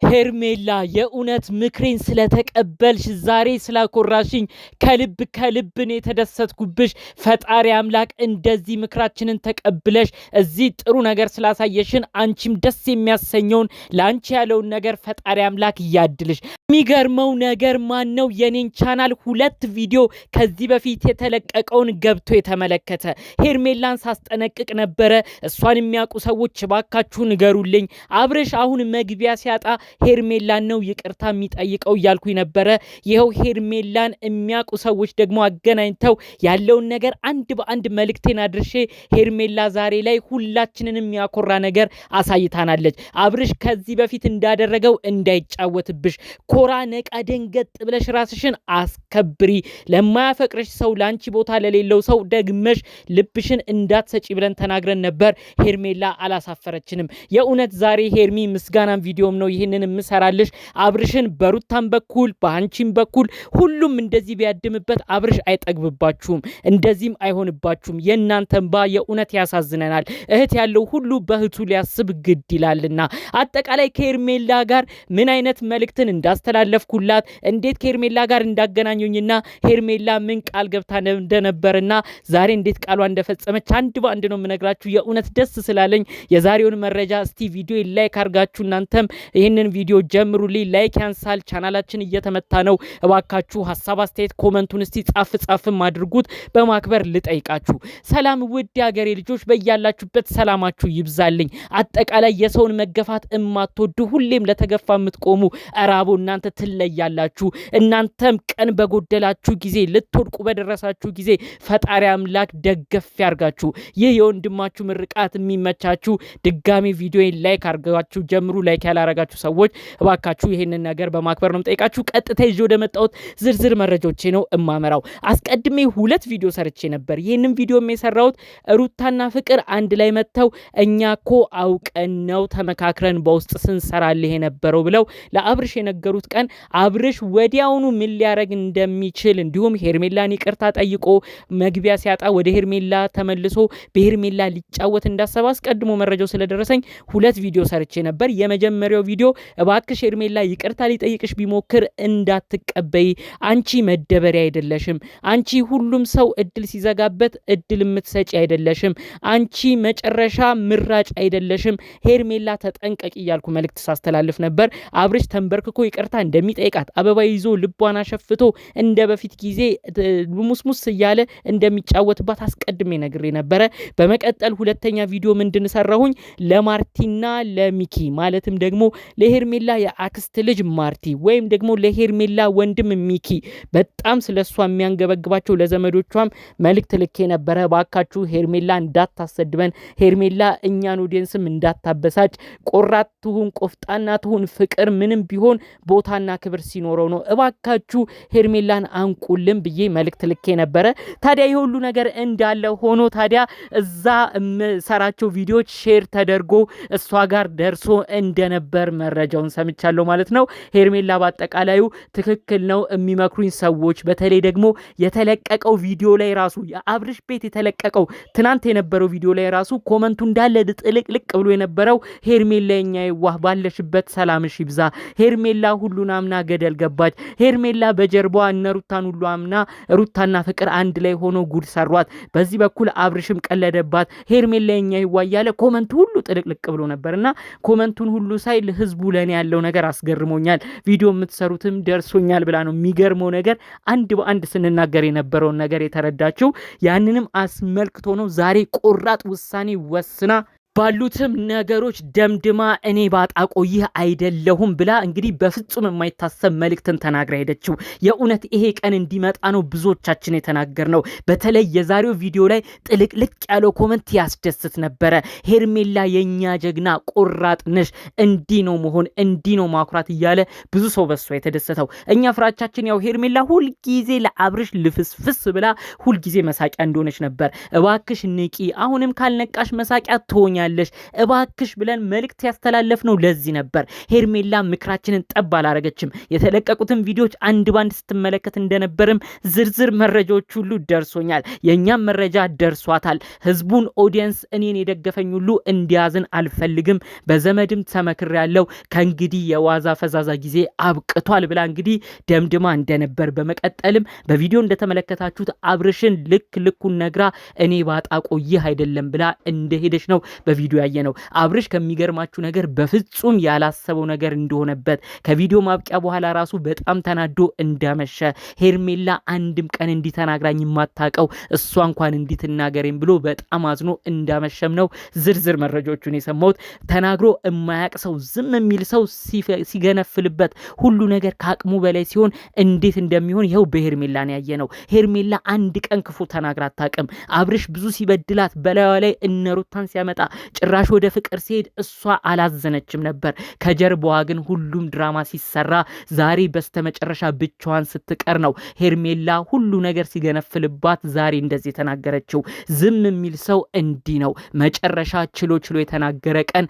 ሄርሜላ የእውነት ምክሬን ስለተቀበልሽ ዛሬ ስላኮራሽኝ ከልብ ነው የተደሰትኩብሽ። ፈጣሪ አምላክ እንደዚህ ምክራችንን ተቀብለሽ እዚህ ጥሩ ነገር ስላሳየሽን አንቺም ደስ የሚያሰኘውን ላንቺ ያለውን ነገር ፈጣሪ አምላክ ያድልሽ። የሚገርመው ነገር ማነው የኔን ቻናል 2 ቪዲዮ ከዚህ በፊት የተለቀቀውን ገብቶ የተመለከተ? ሄርሜላን ሳስጠነቅቅ ነበረ። እሷን የሚያውቁ ሰዎች ባካችሁ ንገሩልኝ። አብርሽ አሁን መግቢያ ሲያጣ ሄርሜላን ነው ይቅርታ የሚጠይቀው እያልኩኝ ነበረ። ይኸው ሄርሜላን የሚያውቁ ሰዎች ደግሞ አገናኝተው ያለውን ነገር አንድ በአንድ መልእክቴን አድርሼ ሄርሜላ ዛሬ ላይ ሁላችንንም የሚያኮራ ነገር አሳይታናለች። አብርሽ ከዚህ በፊት እንዳደረገው እንዳይጫወትብሽ፣ ኮራ ነቃ ደንገጥ ብለሽ ራስሽን አስከብሪ። ለማያፈቅርሽ ሰው፣ ላንቺ ቦታ ለሌለው ሰው ደግመሽ ልብሽን እንዳትሰጪ ብለን ተናግረን ነበር። ሄርሜላ አላሳፈረችንም። የእውነት ዛሬ ሄርሚ ምስጋናም ቪዲዮም ነው ይህንን ምሰራልሽ። አብርሽን በሩታም በኩል በአንቺም በኩል ሁሉም እንደዚህ ቢያድምበት አብርሽ አይጠግብባችሁም፣ እንደዚህም አይሆንባችሁም። የእናንተን ባ የእውነት ያሳዝነናል። እህት ያለው ሁሉ በእህቱ ሊያስብ ግድ ይላልና አጠቃላይ ከሄርሜላ ጋር ምን አይነት መልእክትን እንዳስተላለፍኩላት፣ እንዴት ከሄርሜላ ጋር እንዳገናኙኝና ሄርሜላ ምን ቃል ገብታ እንደነበርና ዛሬ እንዴት ቃሏ እንደፈጸመች አንድ በአንድ ነው የምነግራችሁ። የእውነት ደስ ስላለኝ የዛሬውን መረጃ እስቲ ቪዲዮ ላይክ አድርጋችሁ እናንተም ይህንን ቪዲዮ ጀምሩልኝ። ላይክ ያንሳል፣ ቻናላችን እየተመታ ነው። እባካችሁ ሐሳብ አስተያየት ኮመንቱን እስቲ ጻፍም አድርጉት በማክበር ልጠይቃችሁ። ሰላም ውድ የሀገሬ ልጆች፣ በያላችሁበት ሰላማችሁ ይብዛልኝ። አጠቃላይ የሰውን መገፋት እማትወዱ ሁሌም ለተገፋ የምትቆሙ እራቦ እናንተ ትለያላችሁ። እናንተም ቀን በጎደላችሁ ጊዜ ልትወድቁ በደረሳችሁ ጊዜ ፈጣሪ አምላክ ደገፍ ያርጋችሁ። ይህ የወንድማችሁ ምርቃት የሚመቻችሁ ድጋሚ ቪዲዮን ላይክ አድርጋችሁ ጀምሩ። ላይክ ያላረጋችሁ ሰዎች እባካችሁ ይሄንን ነገር በማክበር ነው ጠይቃችሁ። ቀጥታ ይዤ ወደ መጣሁት ዝርዝር መረጃዎቼ ነው እማመራው። አስቀድሜ 2 ቪዲዮ ሰርቼ ነበር። ይሄንን ቪዲዮ የሰራሁት ሩታና ፍቅር አንድ ላይ መጥተው እኛኮ አውቀን ነው ተመካክረን በውስጥ ስንሰራልህ የነበረው ብለው ለአብርሽ የነገሩት ቀን አብርሽ ወዲያውኑ ምን ሊያረግ እንደሚችል እንዲሁም ሄርሜላን ይቅርታ ጠይቆ መግቢያ ሲያጣ ወደ ሄርሜላ ተመልሶ በሄርሜላ ሊጫወት እንዳሰበ አስቀድሞ መረጃው ስለደረሰኝ 2 ቪዲዮ ሰርቼ ነበር። የመጀመሪያው ቪዲዮ እባክሽ ሄርሜላ ይቅርታ ሊጠይቅሽ ቢሞክር እንዳትቀበይ፣ አንቺ መደበሪያ አይደለሽም፣ አንቺ ሁሉም ሰው እድል ሲዘጋበት እድል የምትሰጪ አይደለሽም፣ አንቺ መጨረሻ ምራጭ አይደለሽም፣ ሄርሜላ ተጠንቀቂ እያልኩ መልእክት ሳስተላልፍ ነበር። አብርሽ ተንበርክኮ ይቅርታ እንደሚጠይቃት አበባ ይዞ ልቧን አሸፍቶ እንደ በፊት ጊዜ ሙስሙስ እያለ እንደሚጫወትባት አስቀድሜ ነግሬ ነበረ። በመቀጠል ሁለተኛ ቪዲዮ ምንድን ሰራሁኝ? ለማርቲና ለሚኪ ማለትም ደግሞ ለሄርሜላ የአክስት ልጅ ማርቲ ወይም ደግሞ ለሄርሜላ ወንድም ሚኪ በጣም ስለሷ የሚያንገበግባቸው ለዘመዶቿም መልእክት ልኬ ነበረ። ባካችሁ ሄርሜላ እንዳታሰድበን፣ ሄርሜላ እኛን ኦዲየንስም እንዳታበሳጭ፣ ቆራት ትሁን ቆፍጣና ትሁን ፍቅር ምንም ቢሆን ቦታና ክብር ሲኖረው ነው፣ እባካችሁ ሄርሜላን አንቁልም ብዬ መልእክት ልኬ ነበረ። ታዲያ የሁሉ ነገር እንዳለ ሆኖ ታዲያ እዛ ሰራቸው ቪዲዮዎች ሼር ተደርጎ እሷ ጋር ደርሶ እንደነበር መረጃውን ሰምቻለሁ ማለት ነው። ሄርሜላ በአጠቃላዩ ትክክል ነው የሚመክሩኝ ሰዎች፣ በተለይ ደግሞ የተለቀቀው ቪዲዮ ላይ ራሱ የአብርሽ ቤት የተለቀቀው ትናንት የነበረው ቪዲዮ ላይ ራሱ ኮመንቱ እንዳለ ጥልቅልቅ ብሎ የነበረው ሄርሜላ የኛ ይዋህ ባለሽበት ሰላምሽ ይብዛ፣ ሄርሜላ ሁሉን አምና ገደል ገባች፣ ሄርሜላ በጀርባዋ እነ ሩታን ሁሉ አምና ሩታና ፍቅር አንድ ላይ ሆኖ ጉድ ሰሯት፣ በዚህ በኩል አብርሽም ቀለደባት፣ ሄርሜላ የኛ ይዋህ ያለ ኮመንቱ ሁሉ ጥልቅልቅ ብሎ ነበርና ኮመንቱን ሁሉ ሳይ ለህዝቡ ለኔ ያለው ነገር አስገርሞኛል፣ ቪዲዮ የምትሰሩትም ደርሶኛል ብላ ነው። የሚገርመው ነገር አንድ በአንድ ስንናገር የነበረውን ነገር የተረዳችው ያንንም አስመልክቶ ነው ዛሬ ቆራጥ ውሳኔ ወስና ባሉትም ነገሮች ደምድማ እኔ ባጣቆ ይህ አይደለሁም ብላ እንግዲህ በፍጹም የማይታሰብ መልእክትን ተናግራ ሄደችው። የእውነት ይሄ ቀን እንዲመጣ ነው ብዙዎቻችን የተናገርነው። በተለይ የዛሬው ቪዲዮ ላይ ጥልቅልቅ ያለው ኮመንት ያስደስት ነበረ። ሄርሜላ የኛ ጀግና ቆራጥ ነሽ፣ እንዲህ ነው መሆን፣ እንዲህ ነው ማኩራት እያለ ብዙ ሰው በሷ የተደሰተው። እኛ ፍራቻችን ያው ሄርሜላ ሁልጊዜ ለአብርሽ ልፍስፍስ ብላ ሁልጊዜ መሳቂያ እንደሆነች ነበር። እባክሽ ንቂ፣ አሁንም ካልነቃሽ መሳቂያ ትሆኛ ትሆኛለሽ እባክሽ ብለን መልእክት ያስተላለፍነው ለዚህ ነበር። ሄርሜላ ምክራችንን ጠብ አላረገችም። የተለቀቁትን ቪዲዮዎች አንድ ባንድ ስትመለከት እንደነበርም ዝርዝር መረጃዎች ሁሉ ደርሶኛል። የኛም መረጃ ደርሷታል። ህዝቡን ኦዲየንስ እኔን የደገፈኝ ሁሉ እንዲያዝን አልፈልግም፣ በዘመድም ተመክር ያለው ከእንግዲህ የዋዛ ፈዛዛ ጊዜ አብቅቷል ብላ እንግዲህ ደምድማ እንደነበር በመቀጠልም በቪዲዮ እንደተመለከታችሁት አብርሽን ልኩን ነግራ እኔ ባጣቆ ይህ አይደለም ብላ እንደሄደች ነው በቪዲዮ ያየነው። አብርሽ ከሚገርማችሁ ነገር በፍጹም ያላሰበው ነገር እንደሆነበት ከቪዲዮ ማብቂያ በኋላ ራሱ በጣም ተናዶ እንዳመሸ ሄርሜላ አንድም ቀን እንዲተናግራኝ የማታቀው እሷ እንኳን እንዲትናገረኝ ብሎ በጣም አዝኖ እንዳመሸም ነው ዝርዝር መረጃዎቹን የሰማሁት። ተናግሮ የማያቅ ሰው ዝም የሚል ሰው ሲገነፍልበት ሁሉ ነገር ከአቅሙ በላይ ሲሆን እንዴት እንደሚሆን ይኸው በሄርሜላ ነው ያየነው። ሄርሜላ አንድ ቀን ክፉ ተናግራ አታውቅም። አብርሽ ብዙ ሲበድላት በላዩ ላይ እነሩታን ሲያመጣ ጭራሽ ወደ ፍቅር ሲሄድ እሷ አላዘነችም ነበር። ከጀርባዋ ግን ሁሉም ድራማ ሲሰራ ዛሬ በስተመጨረሻ ብቻዋን ስትቀር ነው ሄርሜላ ሁሉ ነገር ሲገነፍልባት ዛሬ እንደዚህ ተናገረችው። ዝም የሚል ሰው እንዲህ ነው መጨረሻ ችሎ የተናገረ ቀን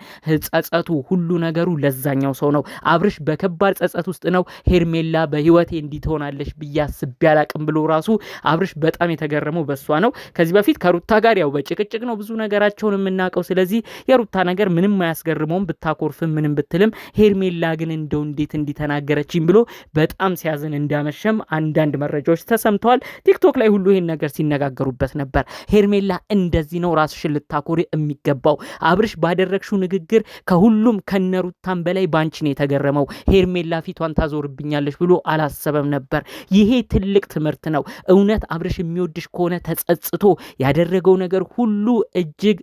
ጸጸቱ ሁሉ ነገሩ ለዛኛው ሰው ነው። አብርሽ በከባድ ጸጸት ውስጥ ነው። ሄርሜላ በህይወቴ እንዲትሆናለሽ ብዬ አስቤ አላቅም ብሎ ራሱ አብርሽ በጣም የተገረመው በሷ ነው። ከዚህ በፊት ከሩታ ጋር ያው በጭቅጭቅ ነው ብዙ ነገራቸውን የምናውቀው። ስለዚህ የሩታ ነገር ምንም አያስገርመውም ብታኮርፍም ምንም ብትልም። ሄርሜላ ግን እንደው እንዴት እንዲተናገረችኝ ብሎ በጣም ሲያዝን እንዳመሸም አንዳንድ መረጃዎች ተሰምተዋል። ቲክቶክ ላይ ሁሉ ይሄን ነገር ሲነጋገሩበት ነበር። ሄርሜላ እንደዚህ ነው ራስሽን ልታኮሪ የሚገባው። አብርሽ ባደረግሽው ንግግር ከሁሉም ከነሩታም በላይ ባንቺ ነው የተገረመው። ሄርሜላ ፊቷን ታዞርብኛለሽ ብሎ አላሰበም ነበር። ይሄ ትልቅ ትምህርት ነው። እውነት አብርሽ የሚወድሽ ከሆነ ተጸጽቶ ያደረገው ነገር ሁሉ እጅግ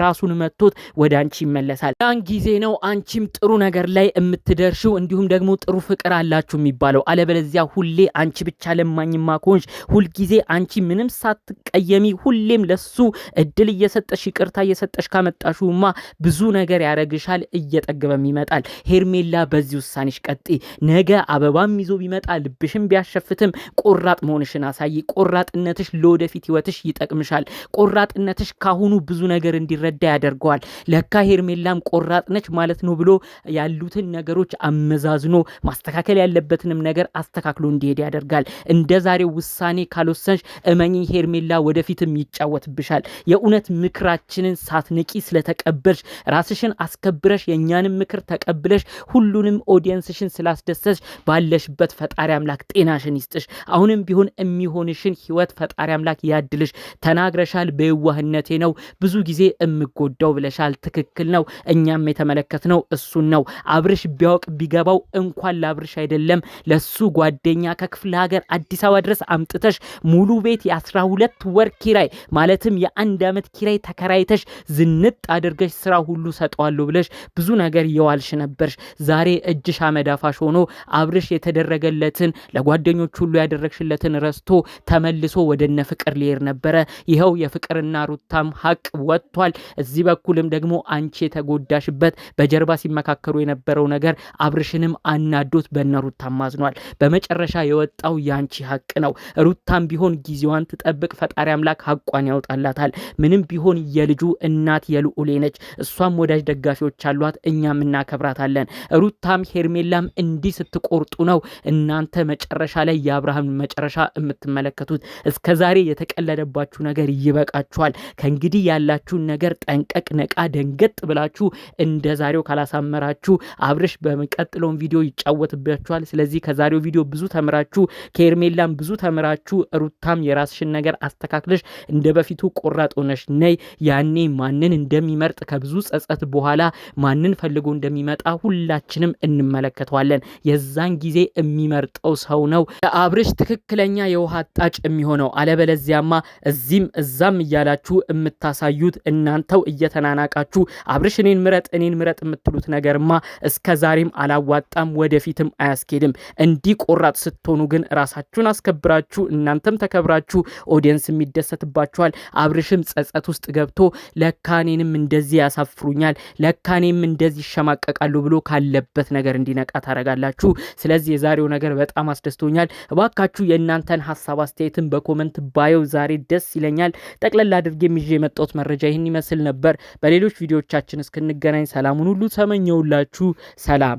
ራሱን መጥቶት ወደ አንቺ ይመለሳል። ያን ጊዜ ነው አንቺም ጥሩ ነገር ላይ የምትደርሺው፣ እንዲሁም ደግሞ ጥሩ ፍቅር አላችሁ የሚባለው። አለበለዚያ ሁሌ አንቺ ብቻ ለማኝማ ከሆንሽ ሁልጊዜ አንቺ ምንም ሳትቀየሚ ሁሌም ለሱ እድል እየሰጠሽ ይቅርታ እየሰጠሽ ካመጣሽውማ ብዙ ነገር ያረግሻል፣ እየጠገበም ይመጣል። ሄርሜላ በዚህ ውሳኔሽ ቀጥይ። ነገ አበባም ይዞ ቢመጣ ልብሽም ቢያሸፍትም ቆራጥ መሆንሽን አሳይ። ቆራጥነትሽ ለወደፊት ህይወትሽ ይጠቅምሻል። ቆራጥነትሽ ካሁኑ ብዙ ነገር እንዲረዳ ያደርገዋል። ለካ ሄርሜላም ቆራጥ ነች ማለት ነው ብሎ ያሉትን ነገሮች አመዛዝኖ ማስተካከል ያለበትንም ነገር አስተካክሎ እንዲሄድ ያደርጋል። እንደ ዛሬው ውሳኔ ካልወሰንሽ እመኚ ሄርሜላ ወደፊትም ይጫወትብሻል። የእውነት ምክራችንን ሳትንቂ ስለተቀበልሽ ራስሽን አስከብረሽ የኛንም ምክር ተቀብለሽ ሁሉንም ኦዲየንስሽን ስላስደሰሽ ባለሽበት ፈጣሪ አምላክ ጤናሽን ይስጥሽ። አሁንም ቢሆን የሚሆንሽን ህይወት ፈጣሪ አምላክ ያድልሽ። ተናግረሻል፣ በየዋህነቴ ነው ብዙ ጊዜ እምጎዳው ብለሻል። ትክክል ነው። እኛም የተመለከትነው እሱን ነው። አብርሽ ቢያውቅ ቢገባው እንኳን ለአብርሽ አይደለም ለሱ ጓደኛ ከክፍለ ሀገር አዲስ አበባ ድረስ አምጥተሽ ሙሉ ቤት የ12 ወር ኪራይ ማለትም የ1 ዓመት ኪራይ ተከራይተሽ ዝንጥ አድርገሽ ስራ ሁሉ ሰጠዋለሁ ብለሽ ብዙ ነገር የዋልሽ ነበርሽ። ዛሬ እጅሽ አመዳፋሽ ሆኖ አብርሽ የተደረገለትን ለጓደኞች ሁሉ ያደረግሽለትን ረስቶ ተመልሶ ወደነ ፍቅር ሊሄድ ነበረ። ይኸው የፍቅርና ሩታም ሀቅ ወጥቷል። እዚህ በኩልም ደግሞ አንቺ የተጎዳሽበት በጀርባ ሲመካከሩ የነበረው ነገር አብርሽንም አናዶት በነሩታም ማዝኗል። በመጨረሻ የወጣው ያንቺ ሀቅ ነው። ሩታም ቢሆን ጊዜዋን ትጠብቅ፣ ፈጣሪ አምላክ ሀቋን ያውጣላታል። ምንም ቢሆን የልጁ እናት የልዑሌ ነች። እሷም ወዳጅ ደጋፊዎች አሏት፣ እኛም እናከብራታለን። ሩታም ሄርሜላም እንዲህ ስትቆርጡ ነው እናንተ መጨረሻ ላይ የአብርሃም መጨረሻ የምትመለከቱት። እስከዛሬ የተቀለደባችሁ ነገር ይበቃችኋል። ከእንግዲህ ያላችሁን ነገር ጠንቀቅ ነቃ ደንገጥ ብላችሁ እንደ ዛሬው ካላሳመራችሁ አብርሽ በመቀጥለውን ቪዲዮ ይጫወትባችኋል። ስለዚህ ከዛሬው ቪዲዮ ብዙ ተምራችሁ ከሄርሜላም ብዙ ተምራችሁ ሩታም የራስሽን ነገር አስተካክለሽ እንደ በፊቱ ቆራጥ ሆነሽ ነይ። ያኔ ማንን እንደሚመርጥ ከብዙ ጸጸት በኋላ ማንን ፈልጎ እንደሚመጣ ሁላችንም እንመለከተዋለን። የዛን ጊዜ የሚመርጠው ሰው ነው አብርሽ ትክክለኛ የውሃ አጣጭ የሚሆነው። አለበለዚያማ እዚህም እዛም እያላችሁ የምታሳዩት እናንተው እየተናናቃችሁ አብርሽ እኔን ምረጥ የምትሉት ነገርማ እስከዛሬም አላዋጣም፣ ወደፊትም አያስኬድም። እንዲህ ቆራጥ ስትሆኑ ግን ራሳችሁን አስከብራችሁ እናንተም ተከብራችሁ ኦዲየንስ የሚደሰትባችኋል። አብርሽም ጸጸት ውስጥ ገብቶ ለካኔንም እንደዚህ ያሳፍሩኛል፣ ለካኔም እንደዚህ ይሸማቀቃሉ ብሎ ካለበት ነገር እንዲነቃ ታረጋላችሁ። ስለዚህ የዛሬው ነገር በጣም አስደስቶኛል። እባካችሁ የእናንተን ሐሳብ አስተያየትን በኮመንት ባየው ዛሬ ደስ ይለኛል። ጠቅለል አድርጌ ይዤ የመጣሁት መረጃ ይህን ይመስል ነበር። ነበር። በሌሎች ቪዲዮዎቻችን እስክንገናኝ ሰላሙን ሁሉ ተመኘውላችሁ። ሰላም